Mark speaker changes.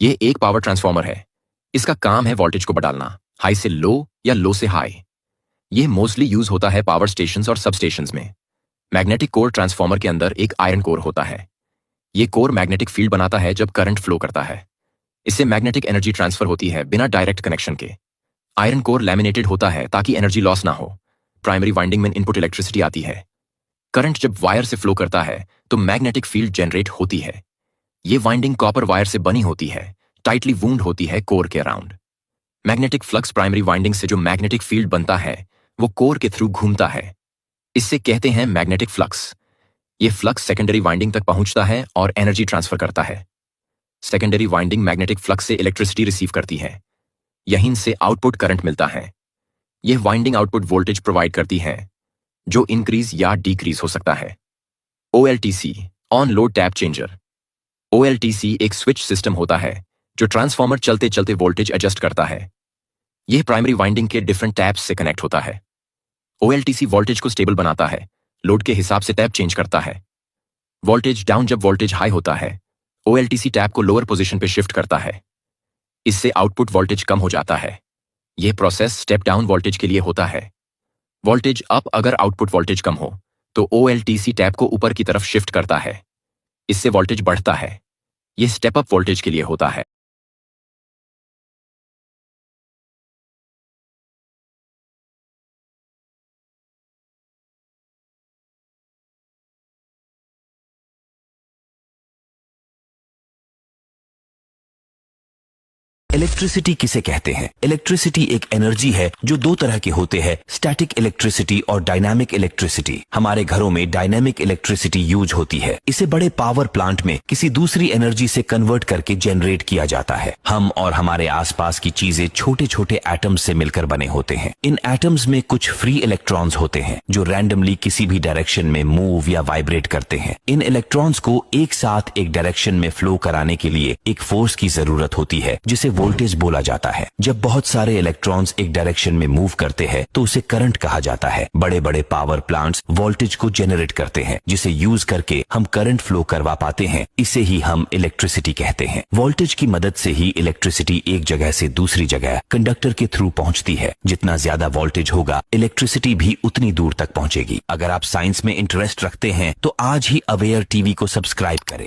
Speaker 1: ये एक power transformer है। इसका काम है वोल्टेज को बढ़ाना, हाई से लो या लो से हाई। ये मोस्टली यूज होता है पावर स्टेशंस और सब स्टेशंस में। मैग्नेटिक कोर ट्रांसफॉर्मर के अंदर एक आयरन कोर होता है। ये कोर मैग्नेटिक फील्ड बनाता है जब करंट फ्लो करता है। इससे मैग्नेटिक एनर्जी ट्रांसफर होती है बिना डायरेक्ट कनेक्शन के। आयरन कोर लैमिनेटेड होता है ताकि एनर्जी लॉस ना हो। प्राइमरी वाइंडिंग में इनपुट इलेक्ट्रिसिटी आती है। करंट जब वायर से फ्लो करता है तो मैग्नेटिक फील्ड जनरेट होती है। ये वाइंडिंग कॉपर वायर से बनी होती है, टाइटली वूंड होती है कोर के around. Magnetic flux primary winding से जो मैग्नेटिक फील्ड बनता है वो कोर के थ्रू घूमता है। इससे कहते हैं मैग्नेटिक फ्लक्स। ये फ्लक्स सेकेंडरी वाइंडिंग तक पहुंचता है और एनर्जी ट्रांसफर करता है। सेकेंडरी वाइंडिंग मैग्नेटिक फ्लक्स से इलेक्ट्रिसिटी रिसीव करती है। यहीं से आउटपुट करंट मिलता है। यह वाइंडिंग आउटपुट वोल्टेज प्रोवाइड करती है जो इंक्रीज या डिक्रीज हो सकता है। OLTC on load tap changer. OLTC एक स्विच सिस्टम होता है जो ट्रांसफॉर्मर चलते चलते वोल्टेज एडजस्ट करता है। यह प्राइमरी वाइंडिंग के डिफरेंट टैप्स से कनेक्ट होता है। OLTC वोल्टेज को स्टेबल बनाता है, लोड के हिसाब से टैप चेंज करता है। वोल्टेज डाउन जब वोल्टेज हाई होता है OLTC टैप को लोअर पोजीशन पे शिफ्ट करता है। इससे आउटपुट वोल्टेज कम हो जाता है। यह प्रोसेस स्टेप डाउन वोल्टेज के लिए होता है। वोल्टेज अप अगर आउटपुट वोल्टेज कम हो तो OLTC टैप को ऊपर की तरफ शिफ्ट करता है। इससे वोल्टेज बढ़ता है। यह स्टेप अप वोल्टेज के लिए होता है।
Speaker 2: इलेक्ट्रिसिटी किसे कहते हैं? इलेक्ट्रिसिटी एक एनर्जी है जो दो तरह के होते हैं, स्टैटिक इलेक्ट्रिसिटी और डायनामिक इलेक्ट्रिसिटी। हमारे घरों में डायनामिक इलेक्ट्रिसिटी यूज होती है। इसे बड़े पावर प्लांट में किसी दूसरी एनर्जी से कन्वर्ट करके जनरेट किया जाता है। हम और हमारे आसपास की चीजें छोटे छोटे एटम्स से मिलकर बने होते हैं। इन एटम्स में कुछ फ्री इलेक्ट्रॉन्स होते हैं जो रैंडमली किसी भी डायरेक्शन में मूव या वाइब्रेट करते हैं। इन इलेक्ट्रॉन्स को एक साथ एक डायरेक्शन में फ्लो कराने के लिए एक फोर्स की जरूरत होती है जिसे वोल्टेज बोला जाता है। जब बहुत सारे इलेक्ट्रॉन्स एक डायरेक्शन में मूव करते हैं तो उसे करंट कहा जाता है। बड़े बड़े पावर प्लांट्स वोल्टेज को जनरेट करते हैं जिसे यूज करके हम करंट फ्लो करवा पाते हैं। इसे ही हम इलेक्ट्रिसिटी कहते हैं। वोल्टेज की मदद से ही इलेक्ट्रिसिटी एक जगह से दूसरी जगह कंडक्टर के थ्रू पहुंचती है। जितना ज्यादा वोल्टेज होगा इलेक्ट्रिसिटी भी उतनी दूर तक पहुंचेगी। अगर आप साइंस में इंटरेस्ट रखते हैं तो आज ही अवेयर टीवी को सब्सक्राइब करें।